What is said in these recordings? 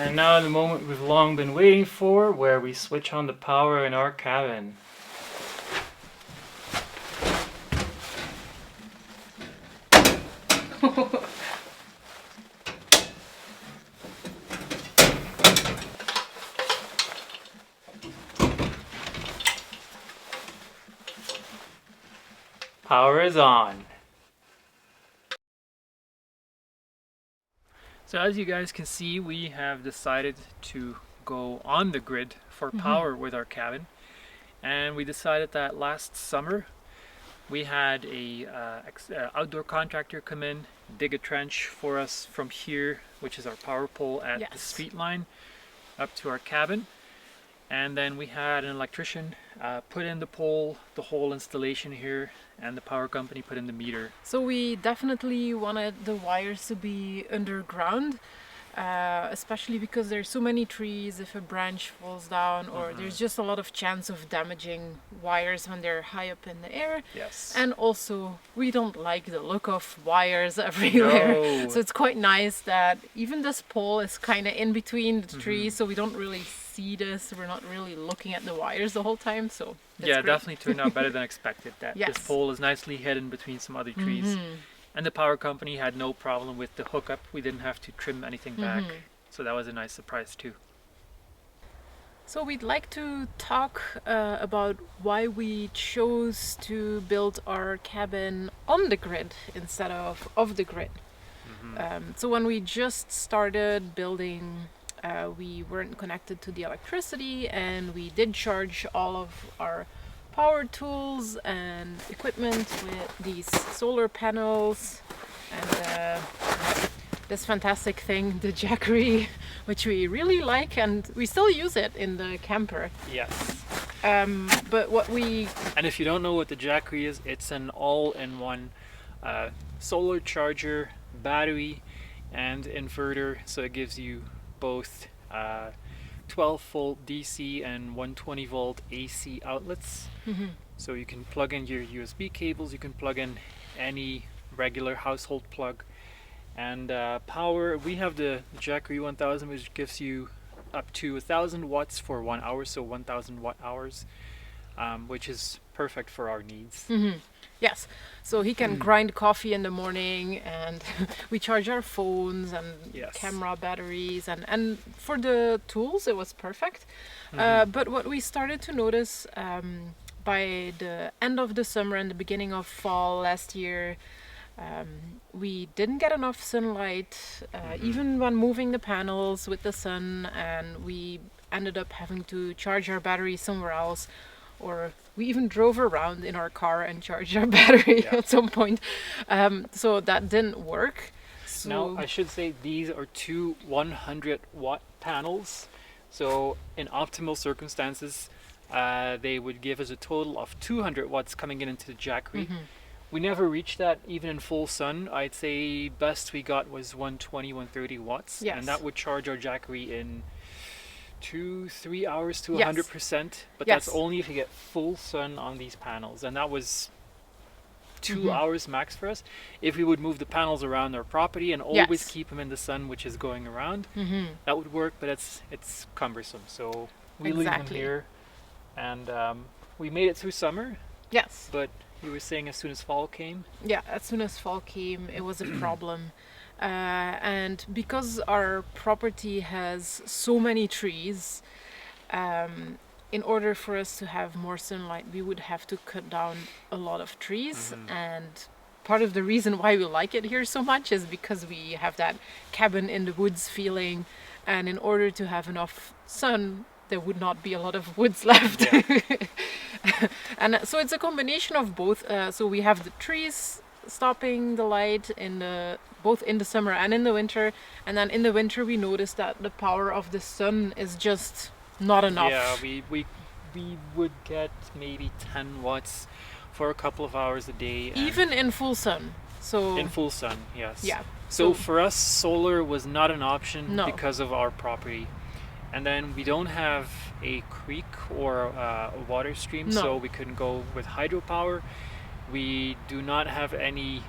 And now the moment we've long been waiting for, where we switch on the power in our cabin. Power is on. So as you guys can see, we have decided to go on the grid for power with our cabin. And we decided that last summer we had a outdoor contractor come in, dig a trench for us from here, which is our power pole at the street line, up to our cabin. And then we had an electrician put in the pole, the whole installation here, and the power company put in the meter. So we definitely wanted the wires to be underground, especially because there's so many trees. If a branch falls down, or there's just a lot of chance of damaging wires when they're high up in the air. Yes. And also, we don't like the look of wires everywhere. No. So it's quite nice that even this pole is kind of in between the trees, so we don't really see this. We're not really looking at the wires the whole time. So yeah, great. definitely turned out better than expected. That Yes. this pole is nicely hidden between some other trees. And the power company had no problem with the hookup. We didn't have to trim anything back. So that was a nice surprise too. So we'd like to talk about why we chose to build our cabin on the grid instead of off the grid. So when we just started building, we weren't connected to the electricity, and we did charge all of our power tools and equipment with these solar panels and this fantastic thing, the Jackery, which we really like, and we still use it in the camper. Yes. But what we... And if you don't know what the Jackery is, it's an all-in-one solar charger, battery, and inverter. So it gives you both 12 volt DC and 120 volt AC outlets. So you can plug in your USB cables, you can plug in any regular household plug. And power, we have the Jackery 1000, which gives you up to 1000 watts for 1 hour, so 1000 watt hours, which is perfect for our needs. Yes, so he can grind coffee in the morning, and we charge our phones and camera batteries, and for the tools it was perfect. But what we started to notice by the end of the summer and the beginning of fall last year, we didn't get enough sunlight, even when moving the panels with the sun, and we ended up having to charge our battery somewhere else, or we even drove around in our car and charged our battery at some point. So that didn't work. So now I should say these are two 100 watt panels. So in optimal circumstances, they would give us a total of 200 watts coming into the Jackery. We never reached that even in full sun. I'd say best we got was 120, 130 watts. And that would charge our Jackery in 2-3 hours to 100%. But that's only if you get full sun on these panels. And that was 2 hours max for us. If we would move the panels around our property and always keep them in the sun, which is going around, that would work, but it's cumbersome. So we leave them here. And we made it through summer. Yes. But you were saying as soon as fall came? Yeah, as soon as fall came, it was a problem. And because our property has so many trees, in order for us to have more sunlight, we would have to cut down a lot of trees. And part of the reason why we like it here so much is because we have that cabin in the woods feeling. And in order to have enough sun, there would not be a lot of woods left. And so it's a combination of both. So we have the trees stopping the light both in the summer and in the winter. And then in the winter we noticed that the power of the sun is just not enough. Yeah, we would get maybe 10 watts for a couple of hours a day. Even in full sun. So in full sun, yes. Yeah. So for us, solar was not an option because of our property. And then we don't have a creek or a water stream, so we couldn't go with hydropower. We do not have any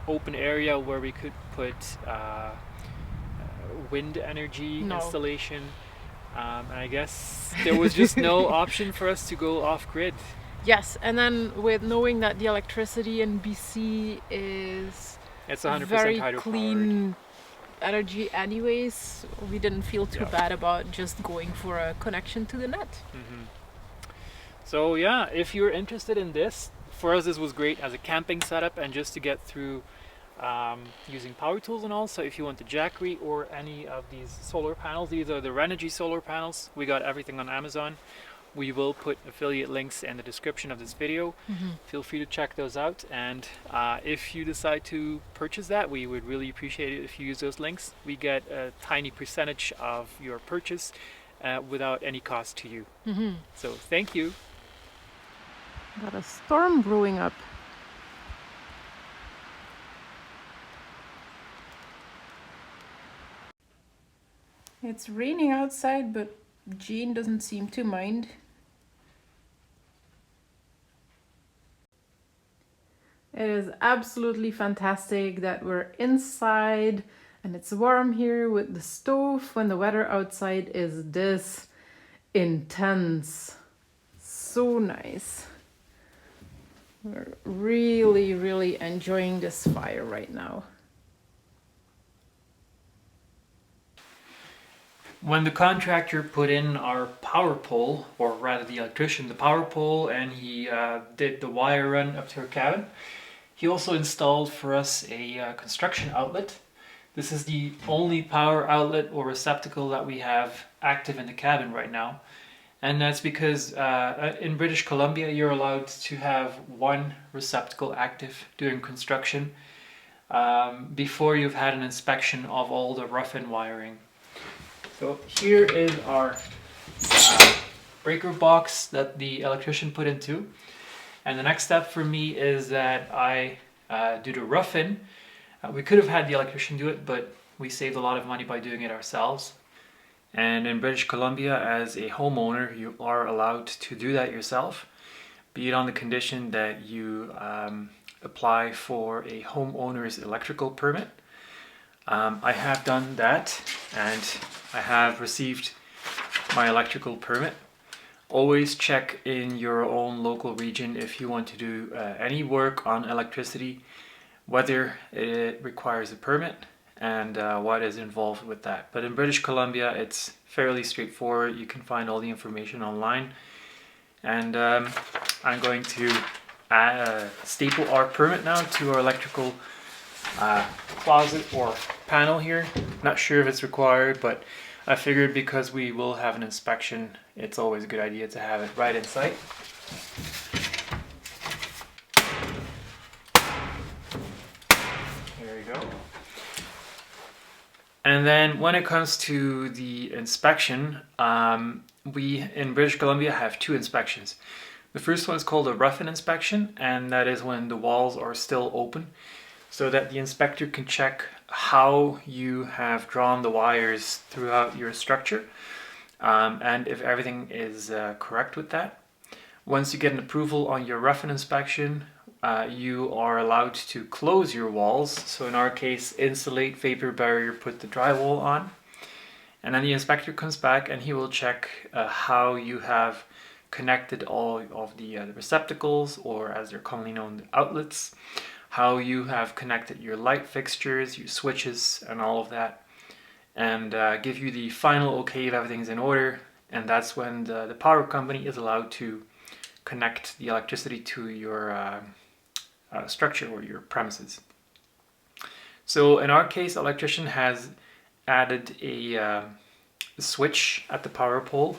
open area where we could put wind energy No. installation. And I guess there was just no option for us to go off grid. Yes, and then with knowing that the electricity in BC is It's 100% very hydropowered. clean energy anyways, we didn't feel too Yeah. bad about just going for a connection to the net. So yeah, if you're interested in this, for us this was great as a camping setup and just to get through using power tools and all. So if you want the Jackery or any of these solar panels, these are the Renogy solar panels. We got everything on Amazon. We will put affiliate links in the description of this video. Feel free to check those out, and if you decide to purchase that, we would really appreciate it if you use those links. We get a tiny percentage of your purchase without any cost to you. So thank you. Got a storm brewing up. It's raining outside, but Jean doesn't seem to mind. It is absolutely fantastic that we're inside and it's warm here with the stove when the weather outside is this intense. So nice. We're really, really enjoying this fire right now. When the contractor put in our power pole, or rather the electrician, the power pole, and he did the wire run up to our cabin, he also installed for us a construction outlet. This is the only power outlet or receptacle that we have active in the cabin right now. And that's because in British Columbia you're allowed to have one receptacle active during construction before you've had an inspection of all the rough-in wiring. So here is our breaker box that the electrician put into. And the next step for me is that I do the rough-in. We could have had the electrician do it, but we saved a lot of money by doing it ourselves. And in British Columbia, as a homeowner, you are allowed to do that yourself, be it on the condition that you apply for a homeowner's electrical permit. I have done that, and I have received my electrical permit. Always check in your own local region if you want to do any work on electricity, whether it requires a permit and what is involved with that. But in British Columbia, it's fairly straightforward. You can find all the information online. And I'm going to staple our permit now to our electrical closet or panel here. Not sure if it's required, but I figured because we will have an inspection, it's always a good idea to have it right in sight. There you go. And then when it comes to the inspection, we in British Columbia have two inspections. The first one is called a roughen inspection, and that is when the walls are still open, so that the inspector can check how you have drawn the wires throughout your structure and if everything is correct with that. Once you get an approval on your roughen inspection, you are allowed to close your walls. So in our case, insulate, vapor barrier, put the drywall on. And then the inspector comes back and he will check how you have connected all of the receptacles, or as they're commonly known, the outlets, how you have connected your light fixtures, your switches, and all of that, and give you the final okay if everything's in order. And that's when the power company is allowed to connect the electricity to your structure or your premises. So in our case, electrician has added a switch at the power pole,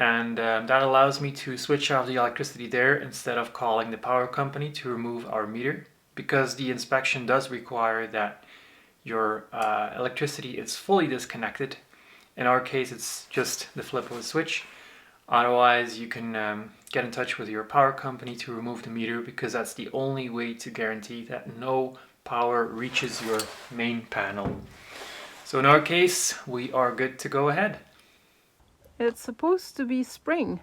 and that allows me to switch off the electricity there instead of calling the power company to remove our meter, because the inspection does require that your electricity is fully disconnected. In our case, it's just the flip of a switch. Otherwise, you can get in touch with your power company to remove the meter, because that's the only way to guarantee that no power reaches your main panel. So in our case, we are good to go ahead. It's supposed to be spring.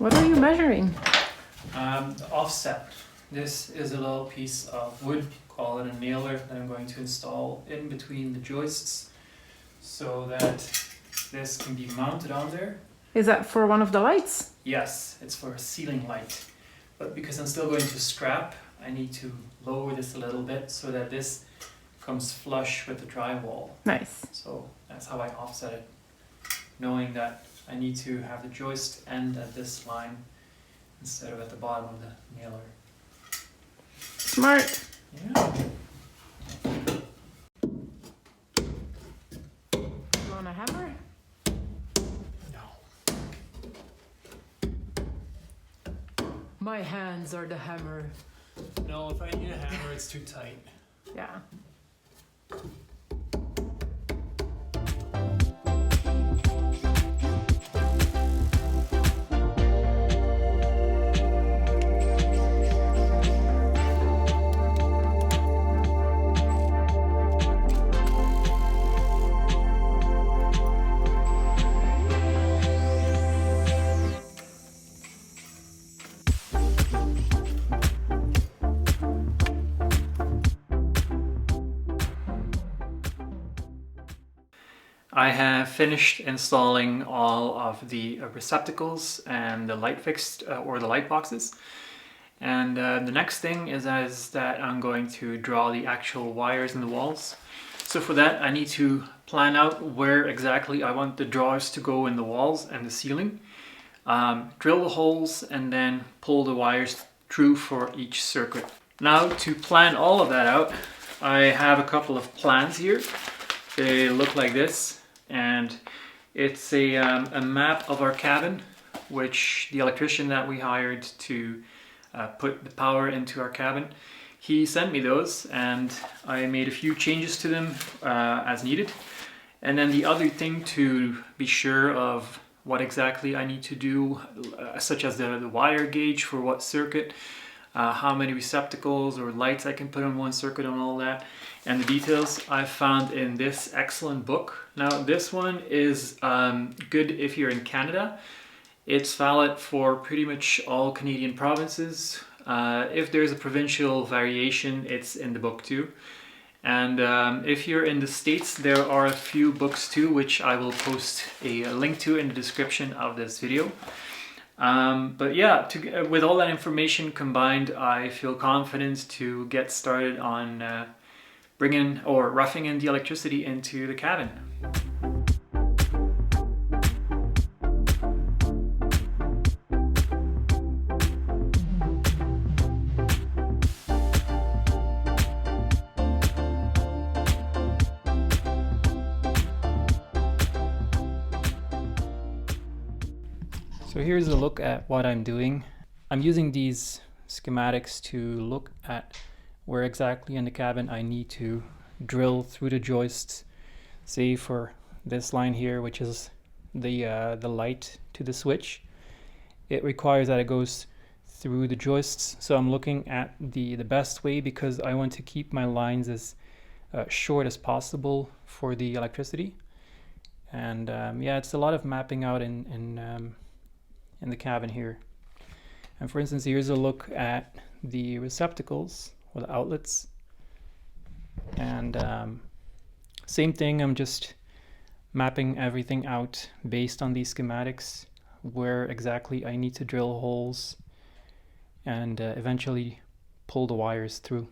What are you measuring? The offset. This is a little piece of wood, call it a nailer, that I'm going to install in between the joists so that this can be mounted on there. Is that for one of the lights? Yes, it's for a ceiling light. But because I'm still going to scrap, I need to lower this a little bit so that this comes flush with the drywall. Nice. So that's how I offset it, knowing that I need to have the joist end at this line instead of at the bottom of the nailer. Smart. Yeah. You want a hammer? No. My hands are the hammer. No, if I need a hammer, it's too tight. Yeah. I have finished installing all of the receptacles and the light fixed or the light boxes. And the next thing is that I'm going to draw the actual wires in the walls. So for that I need to plan out where exactly I want the drawers to go in the walls and the ceiling. Drill the holes and then pull the wires through for each circuit. Now to plan all of that out, I have a couple of plans here. They look like this, and it's a map of our cabin, which the electrician that we hired to put the power into our cabin, he sent me those and I made a few changes to them as needed. And then the other thing to be sure of what exactly I need to do, such as the wire gauge for what circuit, how many receptacles or lights I can put on one circuit and all that, and the details I found in this excellent book. Now this one is good if you're in Canada. It's valid for pretty much all Canadian provinces. If there's a provincial variation, it's in the book too. And if you're in the States, there are a few books too, which I will post a link to in the description of this video. But yeah, with all that information combined, I feel confident to get started on bringing or roughing in the electricity into the cabin. So here's a look at what I'm doing. I'm using these schematics to look at where exactly in the cabin I need to drill through the joists. Say for this line here, which is the light to the switch, it requires that it goes through the joists. So I'm looking at the best way, because I want to keep my lines as short as possible for the electricity. And yeah, it's a lot of mapping out in the cabin here. And for instance, here's a look at the receptacles or the outlets, and same thing, I'm just mapping everything out based on these schematics, where exactly I need to drill holes and eventually pull the wires through.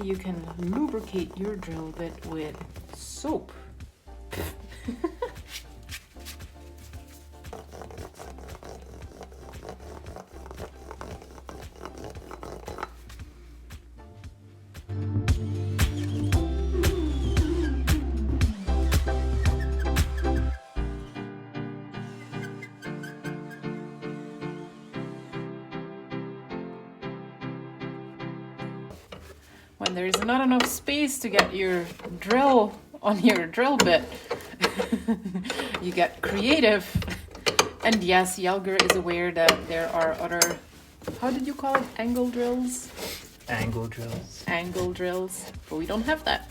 You can lubricate your drill bit with soap. when there's not enough space to get your drill on your drill bit, you get creative. And yes, Yelger is aware that there are other, how did you call it, angle drills? Angle drills. Angle drills, but we don't have that.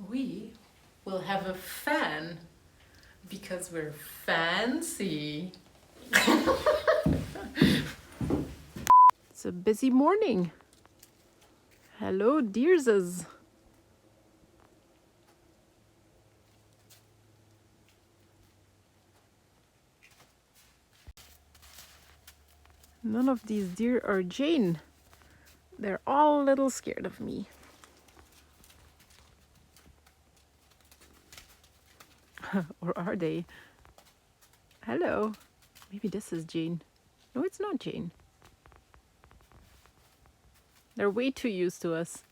We will have a fan because we're fancy. It's a busy morning. Hello, deerses. None of these deer are Jane. They're all a little scared of me. Or are they? Hello. Maybe this is Jane. No, it's not Jane. They're way too used to us.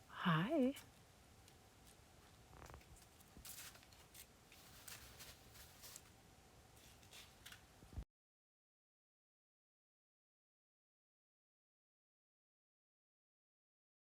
Hi.